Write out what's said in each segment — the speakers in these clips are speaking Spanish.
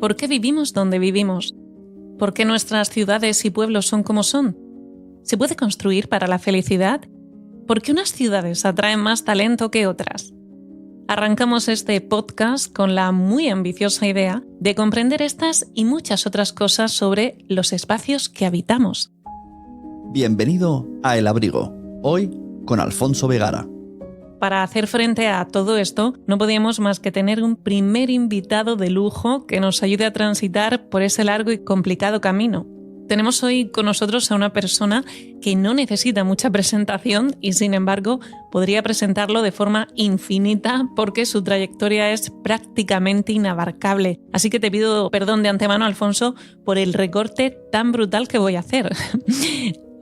¿Por qué vivimos donde vivimos? ¿Por qué nuestras ciudades y pueblos son como son? ¿Se puede construir para la felicidad? ¿Por qué unas ciudades atraen más talento que otras? Arrancamos este podcast con la muy ambiciosa idea de comprender estas y muchas otras cosas sobre los espacios que habitamos. Bienvenido a El Abrigo, hoy con Alfonso Vegara. Para hacer frente a todo esto, no podíamos más que tener un primer invitado de lujo que nos ayude a transitar por ese largo y complicado camino. Tenemos hoy con nosotros a una persona que no necesita mucha presentación y, sin embargo, podría presentarlo de forma infinita porque su trayectoria es prácticamente inabarcable. Así que te pido perdón de antemano, Alfonso, por el recorte tan brutal que voy a hacer.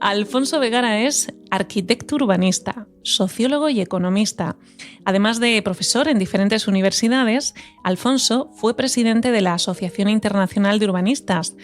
Alfonso Vegara es arquitecto urbanista, sociólogo y economista. Además de profesor en diferentes universidades, Alfonso fue presidente de la Asociación Internacional de Urbanistas.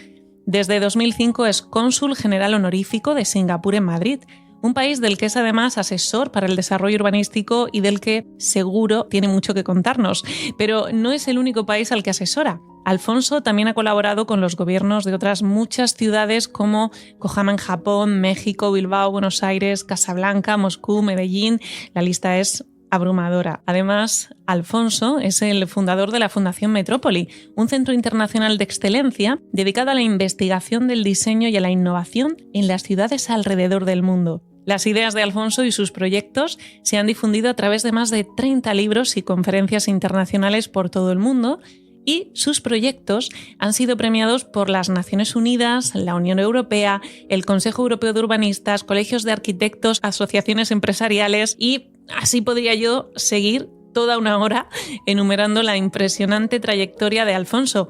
Desde 2005 es cónsul general honorífico de Singapur en Madrid, un país del que es además asesor para el desarrollo urbanístico y del que seguro tiene mucho que contarnos. Pero no es el único país al que asesora. Alfonso también ha colaborado con los gobiernos de otras muchas ciudades como Yokohama en Japón, México, Bilbao, Buenos Aires, Casablanca, Moscú, Medellín. La lista es abrumadora. Además, Alfonso es el fundador de la Fundación Metrópoli, un centro internacional de excelencia dedicado a la investigación del diseño y a la innovación en las ciudades alrededor del mundo. Las ideas de Alfonso y sus proyectos se han difundido a través de más de 30 libros y conferencias internacionales por todo el mundo, y sus proyectos han sido premiados por las Naciones Unidas, la Unión Europea, el Consejo Europeo de Urbanistas, colegios de arquitectos, asociaciones empresariales y así podría yo seguir toda una hora enumerando la impresionante trayectoria de Alfonso.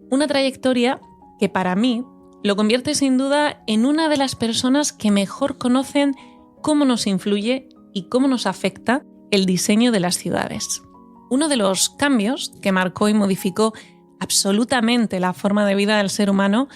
Una trayectoria que para mí lo convierte sin duda en una de las personas que mejor conocen cómo nos influye y cómo nos afecta el diseño de las ciudades. Uno de los cambios que marcó y modificó absolutamente la forma de vida del ser humano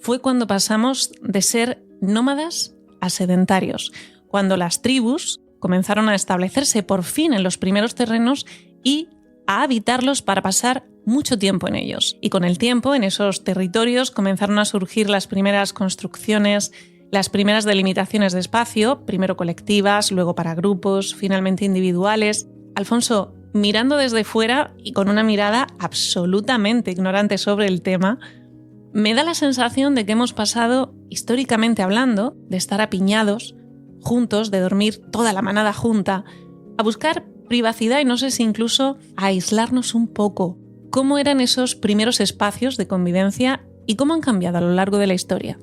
fue cuando pasamos de ser nómadas a sedentarios, cuando las tribus comenzaron a establecerse por fin en los primeros terrenos y a habitarlos para pasar mucho tiempo en ellos. Y con el tiempo, en esos territorios comenzaron a surgir las primeras construcciones, las primeras delimitaciones de espacio, primero colectivas, luego para grupos, finalmente individuales. Alfonso, mirando desde fuera y con una mirada absolutamente ignorante sobre el tema, me da la sensación de que hemos pasado, históricamente hablando, de estar apiñados, juntos, de dormir toda la manada junta, a buscar privacidad y no sé si incluso a aislarnos un poco. ¿Cómo eran esos primeros espacios de convivencia y cómo han cambiado a lo largo de la historia?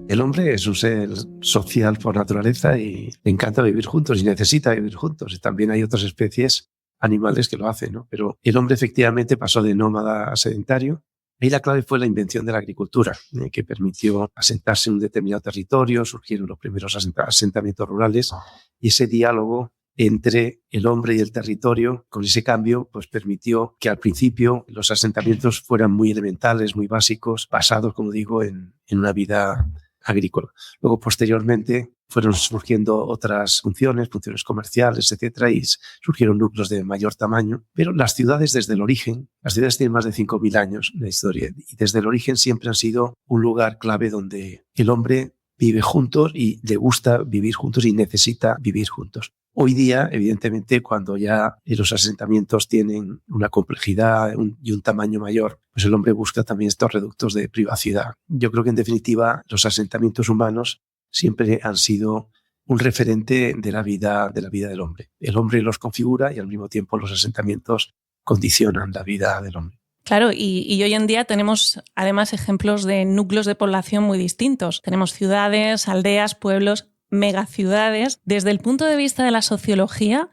El hombre es un ser social por naturaleza y le encanta vivir juntos y necesita vivir juntos. Y también hay otras especies animales que lo hacen, ¿no? Pero el hombre efectivamente pasó de nómada a sedentario. Ahí la clave fue la invención de la agricultura, que permitió asentarse en un determinado territorio, surgieron los primeros asentamientos rurales y ese diálogo entre el hombre y el territorio, con ese cambio, pues permitió que al principio los asentamientos fueran muy elementales, muy básicos, basados, como digo, en una vida agrícola. Luego, posteriormente, fueron surgiendo otras funciones comerciales, etcétera, y surgieron núcleos de mayor tamaño. Pero las ciudades, desde el origen, las ciudades tienen más de 5.000 años de historia, y desde el origen siempre han sido un lugar clave donde el hombre vive juntos y le gusta vivir juntos y necesita vivir juntos. Hoy día, evidentemente, cuando ya los asentamientos tienen una complejidad y un tamaño mayor, pues el hombre busca también estos reductos de privacidad. Yo creo que, en definitiva, los asentamientos humanos siempre han sido un referente de la vida del hombre. El hombre los configura y, al mismo tiempo, los asentamientos condicionan la vida del hombre. Claro, y hoy en día tenemos además ejemplos de núcleos de población muy distintos. Tenemos ciudades, aldeas, pueblos, megaciudades. Desde el punto de vista de la sociología,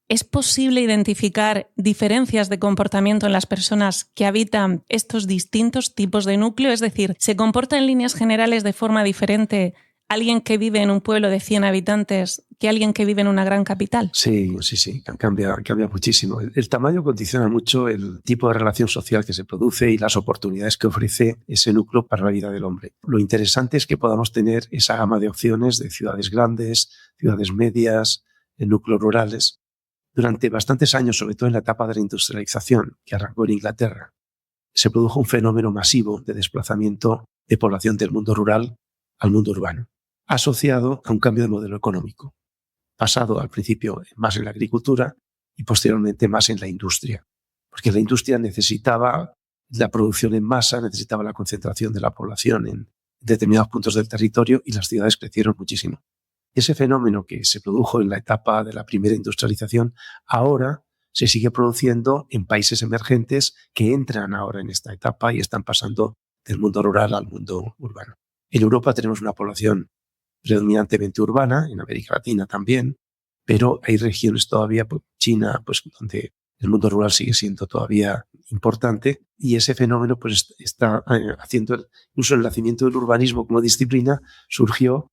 ¿es posible identificar diferencias de comportamiento en las personas que habitan estos distintos tipos de núcleo? Es decir, ¿se comporta en líneas generales de forma diferente alguien que vive en un pueblo de 100 habitantes que alguien que vive en una gran capital? Sí, cambia muchísimo. El tamaño condiciona mucho el tipo de relación social que se produce y las oportunidades que ofrece ese núcleo para la vida del hombre. Lo interesante es que podamos tener esa gama de opciones de ciudades grandes, ciudades medias, en núcleos rurales. Durante bastantes años, sobre todo en la etapa de la industrialización, que arrancó en Inglaterra, se produjo un fenómeno masivo de desplazamiento de población del mundo rural al mundo urbano, asociado a un cambio de modelo económico, basado al principio más en la agricultura y posteriormente más en la industria, porque la industria necesitaba la producción en masa, necesitaba la concentración de la población en determinados puntos del territorio y las ciudades crecieron muchísimo. Ese fenómeno que se produjo en la etapa de la primera industrialización ahora se sigue produciendo en países emergentes que entran ahora en esta etapa y están pasando del mundo rural al mundo urbano. En Europa tenemos una población predominantemente urbana, en América Latina también, pero hay regiones todavía, China, donde el mundo rural sigue siendo todavía importante y ese fenómeno está haciendo, incluso el nacimiento del urbanismo como disciplina surgió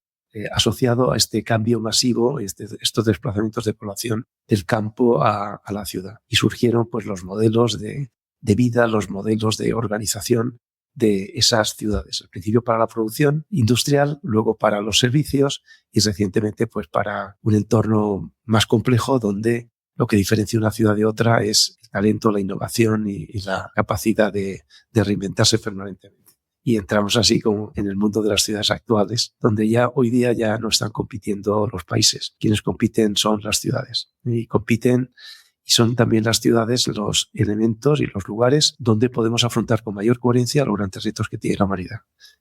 asociado a este cambio masivo, estos desplazamientos de población del campo a la ciudad. Y surgieron los modelos de vida, los modelos de organización de esas ciudades. Al principio para la producción industrial, luego para los servicios y recientemente para un entorno más complejo donde lo que diferencia una ciudad de otra es el talento, la innovación y la capacidad de reinventarse permanentemente. Y entramos así como en el mundo de las ciudades actuales, donde ya hoy día ya no están compitiendo los países. Quienes compiten son las ciudades. Y compiten y son también las ciudades los elementos y los lugares donde podemos afrontar con mayor coherencia los grandes retos que tiene la humanidad.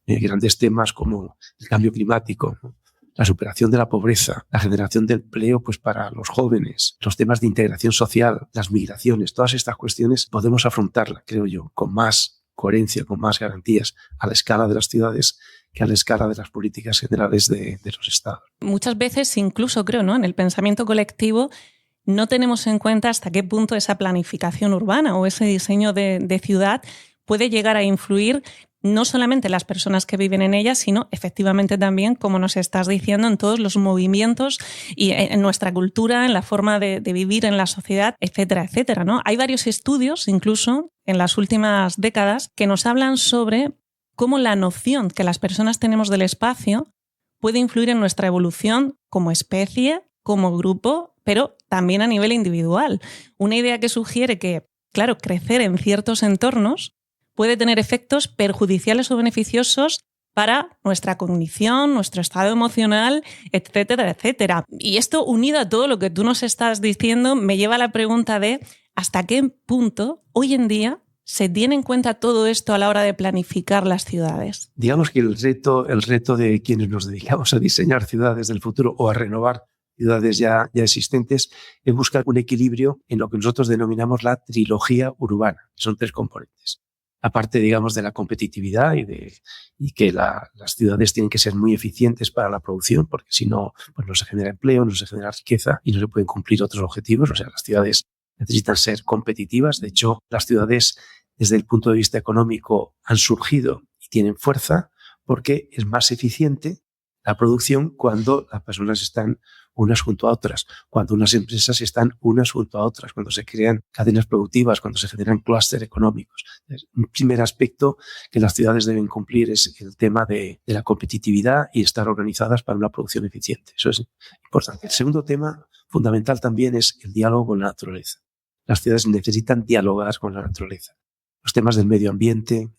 Grandes temas como el cambio climático, ¿no? La superación de la pobreza, la generación de empleo para los jóvenes, los temas de integración social, las migraciones, todas estas cuestiones podemos afrontarlas, creo yo, con más coherencia, con más garantías a la escala de las ciudades que a la escala de las políticas generales de los estados. Muchas veces, incluso creo, ¿no?, en el pensamiento colectivo, no tenemos en cuenta hasta qué punto esa planificación urbana o ese diseño de ciudad puede llegar a influir no solamente en las personas que viven en ella, sino efectivamente también, como nos estás diciendo, en todos los movimientos y en nuestra cultura, en la forma de vivir en la sociedad, etcétera, etcétera, ¿no? Hay varios estudios, incluso en las últimas décadas, que nos hablan sobre cómo la noción que las personas tenemos del espacio puede influir en nuestra evolución como especie, como grupo, pero también a nivel individual. Una idea que sugiere que, claro, crecer en ciertos entornos puede tener efectos perjudiciales o beneficiosos para nuestra cognición, nuestro estado emocional, etcétera, etcétera. Y esto, unido a todo lo que tú nos estás diciendo, me lleva a la pregunta de ¿hasta qué punto hoy en día se tiene en cuenta todo esto a la hora de planificar las ciudades? Digamos que el reto de quienes nos dedicamos a diseñar ciudades del futuro o a renovar ciudades ya existentes es buscar un equilibrio en lo que nosotros denominamos la trilogía urbana. Son 3 componentes. Aparte, digamos, de la competitividad y que las ciudades tienen que ser muy eficientes para la producción, porque si no, no se genera empleo, no se genera riqueza y no se pueden cumplir otros objetivos. O sea, las ciudades necesitan ser competitivas. De hecho, las ciudades, desde el punto de vista económico, han surgido y tienen fuerza porque es más eficiente la producción cuando las personas están unas junto a otras, cuando unas empresas están unas junto a otras, cuando se crean cadenas productivas, cuando se generan clústeres económicos. Un primer aspecto que las ciudades deben cumplir es el tema de la competitividad y estar organizadas para una producción eficiente. Eso es importante. El segundo tema fundamental también es el diálogo con la naturaleza. Las ciudades necesitan dialogar con la naturaleza. Los temas del medio ambiente,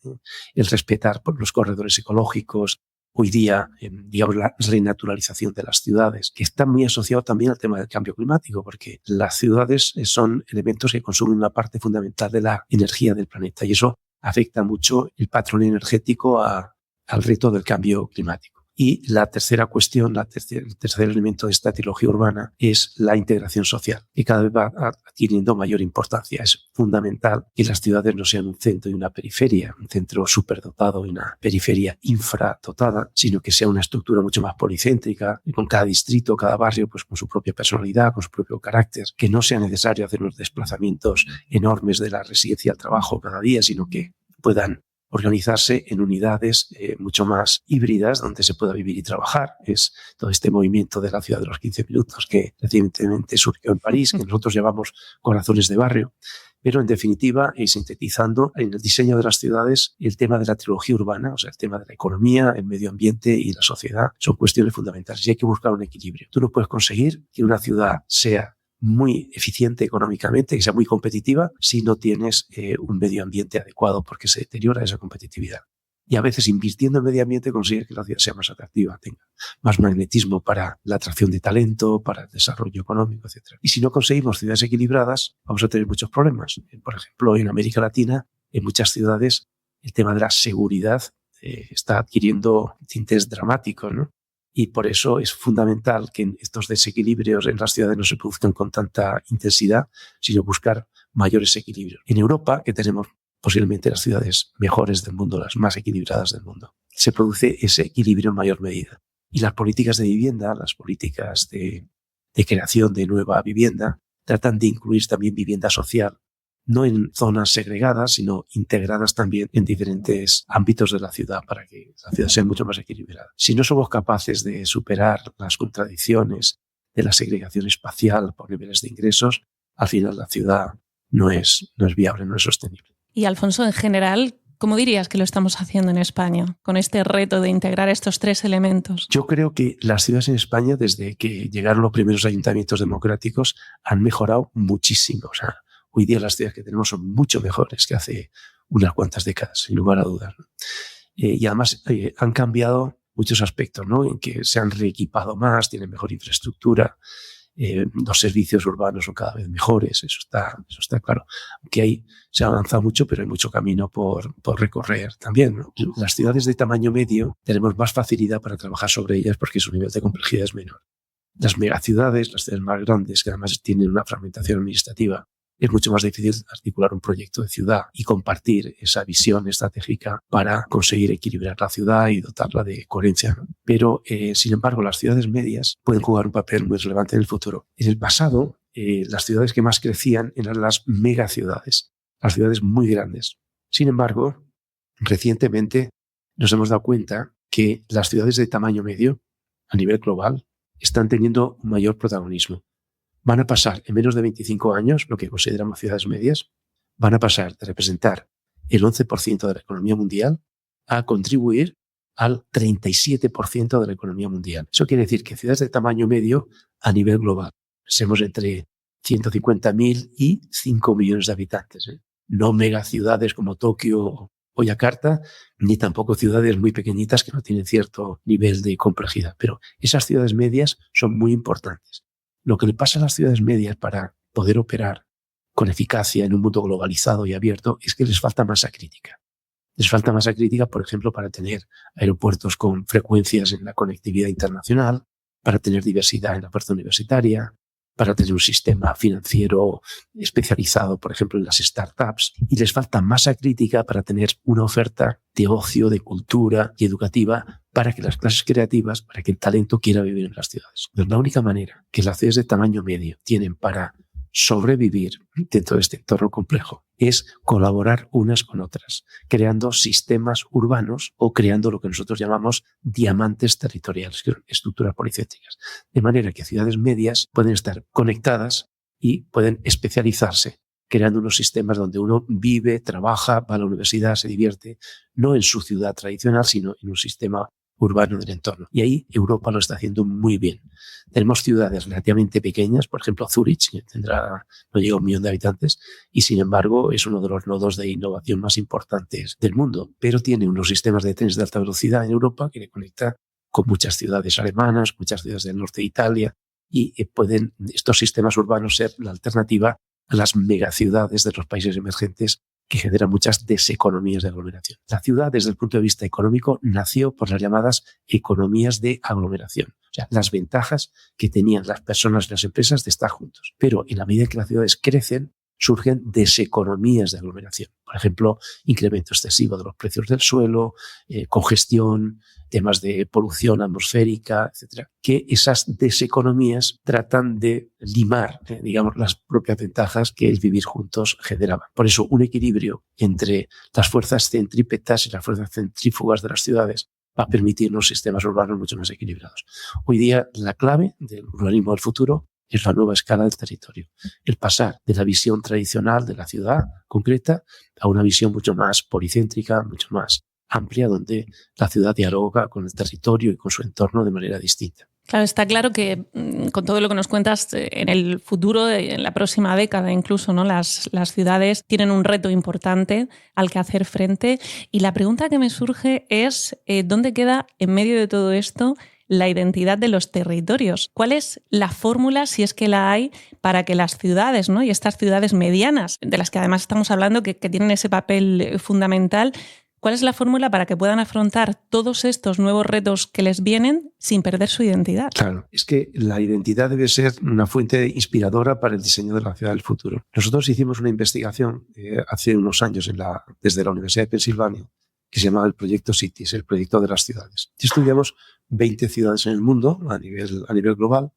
el respetar los corredores ecológicos, hoy día, digamos, la renaturalización de las ciudades, que está muy asociado también al tema del cambio climático, porque las ciudades son elementos que consumen una parte fundamental de la energía del planeta y eso afecta mucho el patrón energético al reto del cambio climático. Y la tercera cuestión, el tercer elemento de esta trilogía urbana es la integración social, que cada vez va adquiriendo mayor importancia. Es fundamental que las ciudades no sean un centro y una periferia, un centro superdotado y una periferia infradotada, sino que sea una estructura mucho más policéntrica, y con cada distrito, cada barrio, con su propia personalidad, con su propio carácter, que no sea necesario hacer unos desplazamientos enormes de la residencia al trabajo cada día, sino que puedan organizarse en unidades mucho más híbridas donde se pueda vivir y trabajar. Es todo este movimiento de la ciudad de los 15 minutos que recientemente surgió en París, que nosotros llamamos corazones de barrio. Pero en definitiva, y sintetizando, en el diseño de las ciudades, el tema de la trilogía urbana, o sea, el tema de la economía, el medio ambiente y la sociedad, son cuestiones fundamentales y hay que buscar un equilibrio. Tú no puedes conseguir que una ciudad sea muy eficiente económicamente, que sea muy competitiva, si no tienes un medio ambiente adecuado, porque se deteriora esa competitividad. Y a veces invirtiendo en medio ambiente consigue que la ciudad sea más atractiva, tenga más magnetismo para la atracción de talento, para el desarrollo económico, etc. Y si no conseguimos ciudades equilibradas, vamos a tener muchos problemas. Por ejemplo, en América Latina, en muchas ciudades, el tema de la seguridad está adquiriendo tintes dramáticos, ¿no? Y por eso es fundamental que estos desequilibrios en las ciudades no se produzcan con tanta intensidad, sino buscar mayores equilibrios. En Europa, que tenemos posiblemente las ciudades mejores del mundo, las más equilibradas del mundo, se produce ese equilibrio en mayor medida. Y las políticas de vivienda, las políticas de creación de nueva vivienda, tratan de incluir también vivienda social, no en zonas segregadas, sino integradas también en diferentes ámbitos de la ciudad para que la ciudad sea mucho más equilibrada. Si no somos capaces de superar las contradicciones de la segregación espacial por niveles de ingresos, al final la ciudad no es viable, no es sostenible. Y Alfonso, en general, ¿cómo dirías que lo estamos haciendo en España con este reto de integrar estos tres elementos? Yo creo que las ciudades en España, desde que llegaron los primeros ayuntamientos democráticos, han mejorado muchísimo. O sea, hoy día las ciudades que tenemos son mucho mejores que hace unas cuantas décadas, sin lugar a dudas, ¿no? Y además han cambiado muchos aspectos, ¿no? En que se han reequipado más, tienen mejor infraestructura, los servicios urbanos son cada vez mejores, eso está claro. Aunque ahí se ha avanzado mucho, pero hay mucho camino por recorrer también, ¿no? Las ciudades de tamaño medio tenemos más facilidad para trabajar sobre ellas porque su nivel de complejidad es menor. Las megaciudades, las ciudades más grandes, que además tienen una fragmentación administrativa, es mucho más difícil articular un proyecto de ciudad y compartir esa visión estratégica para conseguir equilibrar la ciudad y dotarla de coherencia, ¿no? Pero, sin embargo, las ciudades medias pueden jugar un papel muy relevante en el futuro. En el pasado, las ciudades que más crecían eran las megaciudades, las ciudades muy grandes. Sin embargo, recientemente nos hemos dado cuenta que las ciudades de tamaño medio, a nivel global, están teniendo un mayor protagonismo. Van a pasar en menos de 25 años, lo que consideramos ciudades medias, van a pasar de representar el 11% de la economía mundial a contribuir al 37% de la economía mundial. Eso quiere decir que ciudades de tamaño medio a nivel global, pensemos entre 150.000 y 5 millones de habitantes, ¿eh? No megaciudades como Tokio o Yakarta, ni tampoco ciudades muy pequeñitas que no tienen cierto nivel de complejidad. Pero esas ciudades medias son muy importantes. Lo que le pasa a las ciudades medias para poder operar con eficacia en un mundo globalizado y abierto es que les falta masa crítica. Les falta masa crítica, por ejemplo, para tener aeropuertos con frecuencias en la conectividad internacional, para tener diversidad en la oferta universitaria, para tener un sistema financiero especializado, por ejemplo, en las startups. Y les falta masa crítica para tener una oferta de ocio, de cultura y educativa para que las clases creativas, para que el talento quiera vivir en las ciudades. Pero la única manera que las ciudades de tamaño medio tienen para sobrevivir dentro de este entorno complejo es colaborar unas con otras, creando sistemas urbanos o creando lo que nosotros llamamos diamantes territoriales, que son estructuras policéntricas. De manera que ciudades medias pueden estar conectadas y pueden especializarse, creando unos sistemas donde uno vive, trabaja, va a la universidad, se divierte, no en su ciudad tradicional, sino en un sistema urbano del entorno. Y ahí Europa lo está haciendo muy bien. Tenemos ciudades relativamente pequeñas, por ejemplo Zúrich, que no llega a 1 millón de habitantes, y sin embargo es uno de los nodos de innovación más importantes del mundo, pero tiene unos sistemas de trenes de alta velocidad en Europa que le conecta con muchas ciudades alemanas, muchas ciudades del norte de Italia, y pueden estos sistemas urbanos ser la alternativa a las megaciudades de los países emergentes que generan muchas deseconomías de aglomeración. La ciudad, desde el punto de vista económico, nació por las llamadas economías de aglomeración. O sea, las ventajas que tenían las personas y las empresas de estar juntos. Pero en la medida que las ciudades crecen, surgen deseconomías de aglomeración. Por ejemplo, incremento excesivo de los precios del suelo, congestión, temas de polución atmosférica, etcétera, que esas deseconomías tratan de limar, digamos, las propias ventajas que el vivir juntos generaba. Por eso, un equilibrio entre las fuerzas centrípetas y las fuerzas centrífugas de las ciudades va a permitirnos sistemas urbanos mucho más equilibrados. Hoy día, la clave del urbanismo del futuro es la nueva escala del territorio. El pasar de la visión tradicional de la ciudad concreta a una visión mucho más policéntrica, mucho más amplia, donde la ciudad dialoga con el territorio y con su entorno de manera distinta. Claro, está claro que con todo lo que nos cuentas, en el futuro, en la próxima década incluso, ¿no? Las ciudades tienen un reto importante al que hacer frente. Y la pregunta que me surge es, ¿dónde queda en medio de todo esto la identidad de los territorios? ¿Cuál es la fórmula, si es que la hay, para que las ciudades, ¿no? Y estas ciudades medianas, de las que además estamos hablando, que tienen ese papel fundamental, ¿cuál es la fórmula para que puedan afrontar todos estos nuevos retos que les vienen sin perder su identidad? Claro, es que la identidad debe ser una fuente inspiradora para el diseño de la ciudad del futuro. Nosotros hicimos una investigación hace unos años desde la Universidad de Pensilvania, que se llamaba el Proyecto Cities, el proyecto de las ciudades. Y estudiamos 20 ciudades en el mundo a nivel global,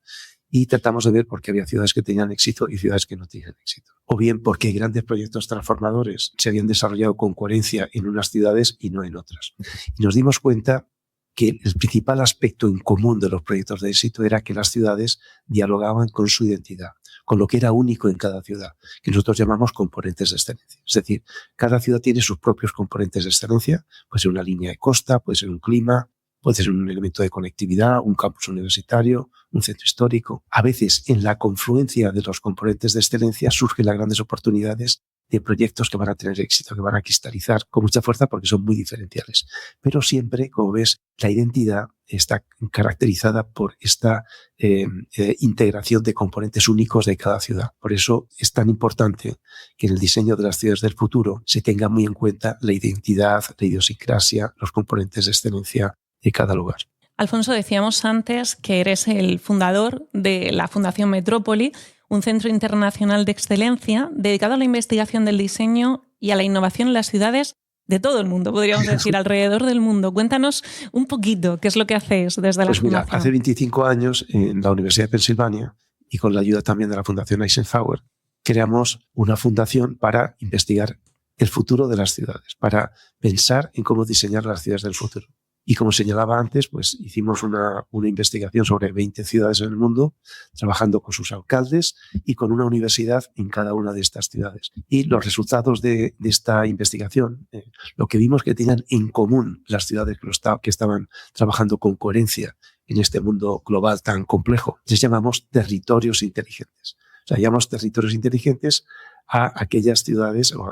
y tratamos de ver por qué había ciudades que tenían éxito y ciudades que no tenían éxito. O bien porque grandes proyectos transformadores se habían desarrollado con coherencia en unas ciudades y no en otras. Y nos dimos cuenta que el principal aspecto en común de los proyectos de éxito era que las ciudades dialogaban con su identidad, con lo que era único en cada ciudad, que nosotros llamamos componentes de excelencia. Es decir, cada ciudad tiene sus propios componentes de excelencia, puede ser una línea de costa, puede ser un clima, puede ser un elemento de conectividad, un campus universitario, un centro histórico. A veces, en la confluencia de los componentes de excelencia surgen las grandes oportunidades de proyectos que van a tener éxito, que van a cristalizar con mucha fuerza porque son muy diferenciales. Pero siempre, como ves, la identidad está caracterizada por esta integración de componentes únicos de cada ciudad. Por eso es tan importante que en el diseño de las ciudades del futuro se tenga muy en cuenta la identidad, la idiosincrasia, los componentes de excelencia de cada lugar. Alfonso, decíamos antes que eres el fundador de la Fundación Metrópoli, un centro internacional de excelencia dedicado a la investigación del diseño y a la innovación en las ciudades de todo el mundo, podríamos decir, alrededor del mundo. Cuéntanos un poquito qué es lo que hacéis desde la Fundación. Mira, hace 25 años en la Universidad de Pensilvania y con la ayuda también de la Fundación Eisenhower, creamos una fundación para investigar el futuro de las ciudades, para pensar en cómo diseñar las ciudades del futuro. Y como señalaba antes, pues hicimos una investigación sobre 20 ciudades en el mundo, trabajando con sus alcaldes y con una universidad en cada una de estas ciudades. Y los resultados de esta investigación, lo que vimos que tenían en común las ciudades que estaban trabajando con coherencia en este mundo global tan complejo, les llamamos territorios inteligentes. O sea, llamamos territorios inteligentes a aquellas ciudades o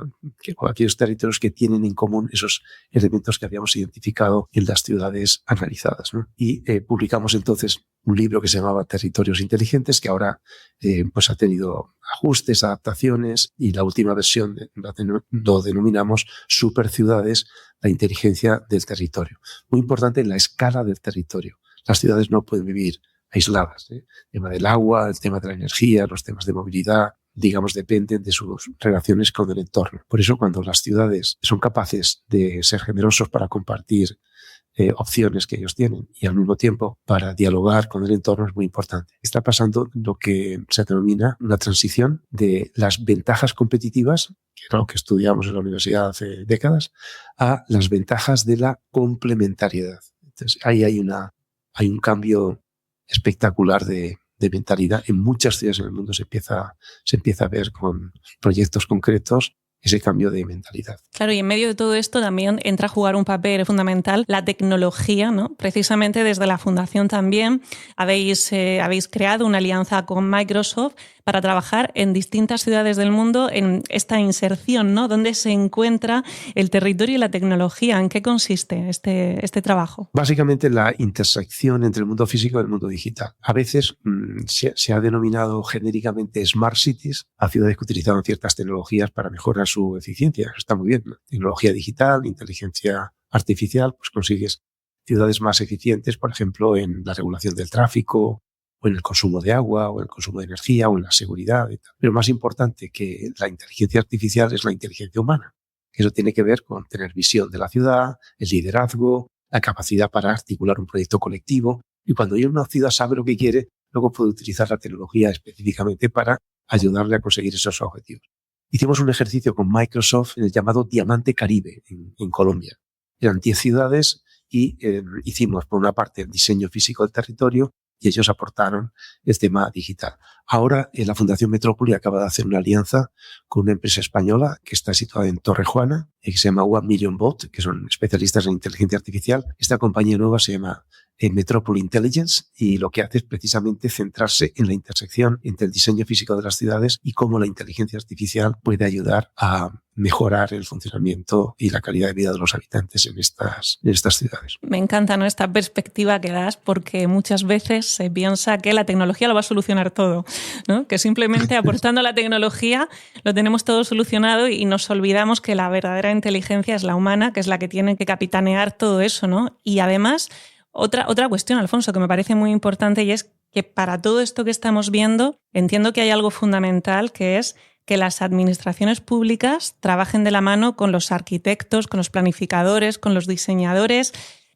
aquellos territorios que tienen en común esos elementos que habíamos identificado en las ciudades analizadas, ¿no? Y publicamos entonces un libro que se llamaba Territorios Inteligentes, que ahora pues ha tenido ajustes, adaptaciones, y la última versión lo denominamos Superciudades, la inteligencia del territorio. Muy importante en la escala del territorio. Las ciudades no pueden vivir aisladas. El tema del agua, el tema de la energía, los temas de movilidad, digamos, dependen de sus relaciones con el entorno. Por eso, cuando las ciudades son capaces de ser generosos para compartir opciones que ellos tienen y al mismo tiempo para dialogar con el entorno, es muy importante. Está pasando lo que se denomina una transición de las ventajas competitivas, que era lo que estudiamos en la universidad hace décadas, a las ventajas de la complementariedad. Entonces, ahí hay un cambio espectacular de mentalidad. En muchas ciudades en el mundo se empieza a ver con proyectos concretos ese cambio de mentalidad. Claro, y en medio de todo esto también entra a jugar un papel fundamental la tecnología, ¿no? Precisamente desde la Fundación también habéis creado una alianza con Microsoft para trabajar en distintas ciudades del mundo en esta inserción, ¿no? ¿Dónde se encuentra el territorio y la tecnología? ¿En qué consiste este trabajo? Básicamente la intersección entre el mundo físico y el mundo digital. A veces se ha denominado genéricamente Smart Cities a ciudades que utilizaban ciertas tecnologías para mejorar su eficiencia. Está muy bien, ¿no? Tecnología digital, inteligencia artificial, pues consigues ciudades más eficientes, por ejemplo, en la regulación del tráfico o en el consumo de agua, o en el consumo de energía, o en la seguridad y tal. Pero más importante que la inteligencia artificial es la inteligencia humana. Eso tiene que ver con tener visión de la ciudad, el liderazgo, la capacidad para articular un proyecto colectivo. Y cuando ya una ciudad sabe lo que quiere, luego puede utilizar la tecnología específicamente para ayudarle a conseguir esos objetivos. Hicimos un ejercicio con Microsoft en el llamado Diamante Caribe en Colombia. Eran 10 ciudades y hicimos, por una parte, el diseño físico del territorio y ellos aportaron el tema digital. Ahora, la Fundación Metrópoli acaba de hacer una alianza con una empresa española que está situada en Torrejuana, que se llama 1 Million Bot, que son especialistas en inteligencia artificial. Esta compañía nueva se llama Metrópoli Intelligence y lo que hace es precisamente centrarse en la intersección entre el diseño físico de las ciudades y cómo la inteligencia artificial puede ayudar a mejorar el funcionamiento y la calidad de vida de los habitantes en estas ciudades. Me encanta, ¿no?, esta perspectiva que das, porque muchas veces se piensa que la tecnología lo va a solucionar todo, ¿no? Que simplemente aportando la tecnología lo tenemos todo solucionado y nos olvidamos que la verdadera inteligencia es la humana, que es la que tiene que capitanear todo eso, ¿no? Y además, otra cuestión, Alfonso, que me parece muy importante, y es que para todo esto que estamos viendo, entiendo que hay algo fundamental, que es que las administraciones públicas trabajen de la mano con los arquitectos, con los planificadores, con los diseñadores.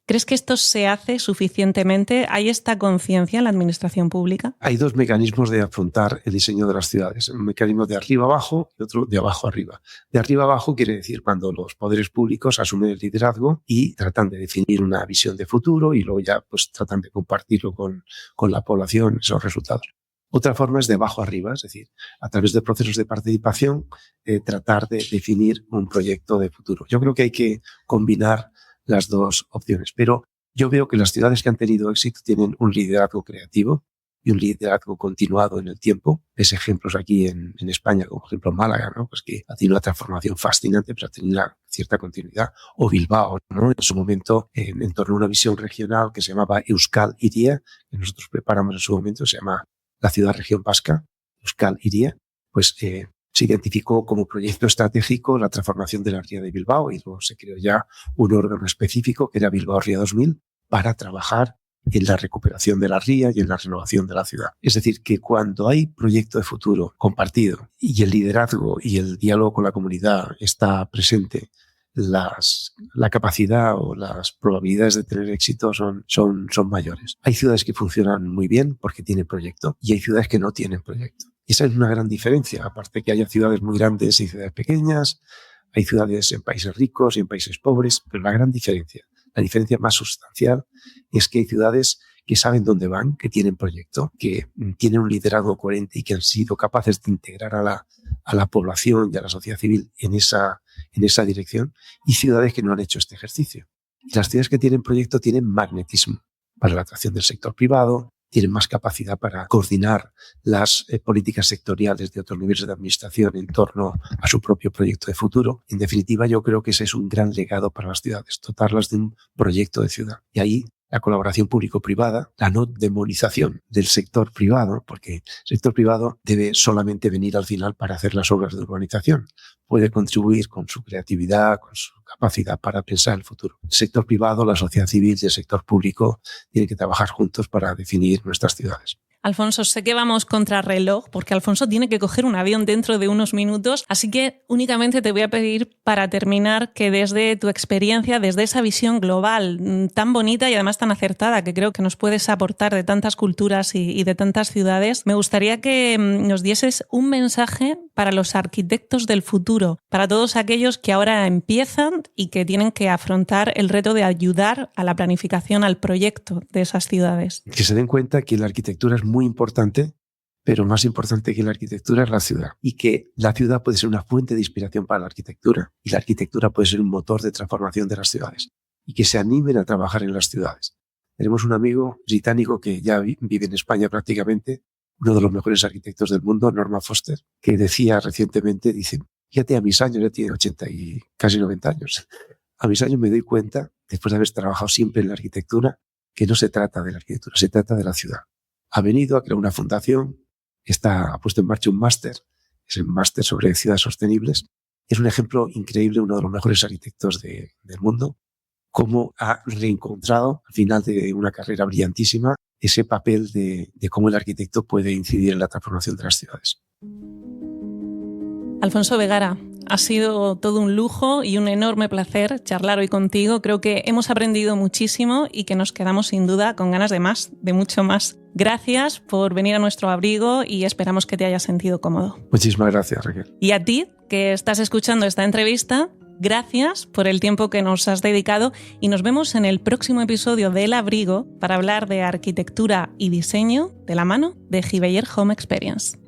¿Crees que esto se hace suficientemente? ¿Hay esta conciencia en la administración pública? Hay dos mecanismos de afrontar el diseño de las ciudades. Un mecanismo de arriba abajo y otro de abajo arriba. De arriba abajo quiere decir cuando los poderes públicos asumen el liderazgo y tratan de definir una visión de futuro y luego ya pues tratan de compartirlo con la población, esos resultados. Otra forma es de abajo arriba, es decir, a través de procesos de participación, tratar de definir un proyecto de futuro. Yo creo que hay que combinar las dos opciones, pero yo veo que las ciudades que han tenido éxito tienen un liderazgo creativo y un liderazgo continuado en el tiempo. Ves ejemplos aquí en España, como por ejemplo Málaga, ¿no? Pues que ha tenido una transformación fascinante, pero ha tenido una cierta continuidad. O Bilbao, ¿no? En su momento, en torno a una visión regional que se llamaba Euskal Hiria, que nosotros preparamos en su momento, se llama la ciudad-región vasca, Euskal Hiria, pues se identificó como proyecto estratégico la transformación de la ría de Bilbao y luego se creó ya un órgano específico que era Bilbao Ría 2000 para trabajar en la recuperación de la ría y en la renovación de la ciudad. Es decir, que cuando hay proyecto de futuro compartido y el liderazgo y el diálogo con la comunidad está presente, la capacidad o las probabilidades de tener éxito son mayores. Hay ciudades que funcionan muy bien porque tienen proyecto y hay ciudades que no tienen proyecto. Y esa es una gran diferencia, aparte que haya ciudades muy grandes y ciudades pequeñas, hay ciudades en países ricos y en países pobres, pero la gran diferencia, la diferencia más sustancial es que hay ciudades que saben dónde van, que tienen proyecto, que tienen un liderazgo coherente y que han sido capaces de integrar a la población y a la sociedad civil en esa dirección, y ciudades que no han hecho este ejercicio. Y las ciudades que tienen proyecto tienen magnetismo para la atracción del sector privado, tienen más capacidad para coordinar las políticas sectoriales de otros niveles de administración en torno a su propio proyecto de futuro. En definitiva, yo creo que ese es un gran legado para las ciudades, dotarlas de un proyecto de ciudad. Y ahí la colaboración público-privada, la no demonización del sector privado, porque el sector privado debe solamente venir al final para hacer las obras de urbanización. Puede contribuir con su creatividad, con su capacidad para pensar el futuro. El sector privado, la sociedad civil y el sector público tienen que trabajar juntos para definir nuestras ciudades. Alfonso, sé que vamos contra reloj porque Alfonso tiene que coger un avión dentro de unos minutos, así que únicamente te voy a pedir para terminar que desde tu experiencia, desde esa visión global tan bonita y además tan acertada que creo que nos puedes aportar de tantas culturas y de tantas ciudades, me gustaría que nos dieses un mensaje para los arquitectos del futuro, para todos aquellos que ahora empiezan y que tienen que afrontar el reto de ayudar a la planificación, al proyecto de esas ciudades. Que se den cuenta que la arquitectura es muy importante, pero más importante que la arquitectura es la ciudad, y que la ciudad puede ser una fuente de inspiración para la arquitectura y la arquitectura puede ser un motor de transformación de las ciudades, y que se animen a trabajar en las ciudades. Tenemos un amigo británico que ya vive en España prácticamente, uno de los mejores arquitectos del mundo, Norman Foster, que decía recientemente, dice, fíjate, a mis años, ya tiene 80 y casi 90 años, a mis años me doy cuenta, después de haber trabajado siempre en la arquitectura, que no se trata de la arquitectura, se trata de la ciudad. Ha venido a crear una fundación, ha puesto en marcha un máster, es el máster sobre ciudades sostenibles. Es un ejemplo increíble, uno de los mejores arquitectos del mundo, cómo ha reencontrado al final de una carrera brillantísima ese papel de cómo el arquitecto puede incidir en la transformación de las ciudades. Alfonso Vegara, ha sido todo un lujo y un enorme placer charlar hoy contigo. Creo que hemos aprendido muchísimo y que nos quedamos sin duda con ganas de más, de mucho más. Gracias por venir a nuestro abrigo y esperamos que te hayas sentido cómodo. Muchísimas gracias, Raquel. Y a ti, que estás escuchando esta entrevista, gracias por el tiempo que nos has dedicado y nos vemos en el próximo episodio de El Abrigo para hablar de arquitectura y diseño de la mano de Giveyer Home Experience.